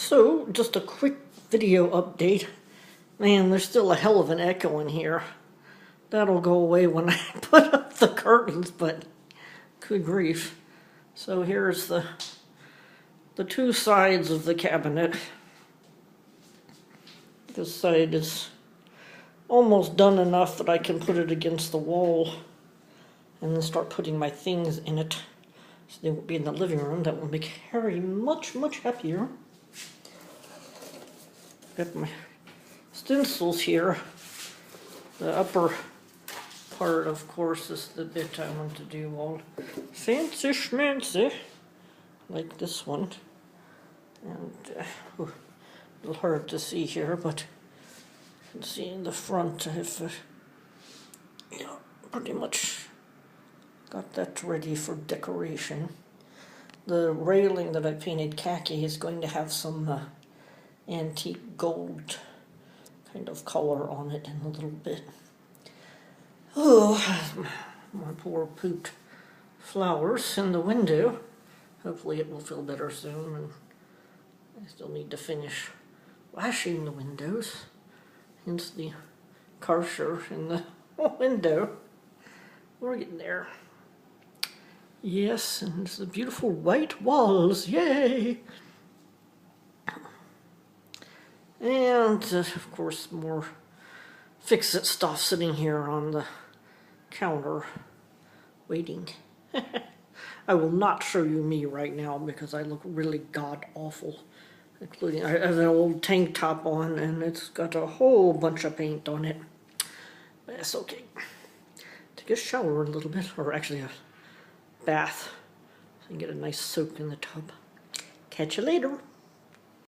So, just a quick video update. Man, there's still a hell of an echo in here. That'll go away when I put up the curtains, but good grief. So here's the two sides of the cabinet. This side is almost done enough that I can put it against the wall and then start putting my things in it. So they won't be in the living room. That will make Harry much, much happier. Got my stencils here. The upper part, of course, is the bit I want to do all fancy schmancy, like this one. And a little hard to see here, but you can see in the front I've pretty much got that ready for decoration. The railing that I painted khaki is going to have some antique gold kind of color on it in a little bit. Oh, my poor pooped flowers in the window. Hopefully it will feel better soon, and I still need to finish washing the windows, hence the Karcher in the window. We're getting there. Yes, and it's the beautiful white walls, yay! And, of course, more fix-it stuff sitting here on the counter, waiting. I will not show you me right now because I look really god-awful. Including, I have an old tank top on and it's got a whole bunch of paint on it. But that's okay. Take a shower a little bit, or actually a bath, so you can get a nice soak in the tub. Catch you later.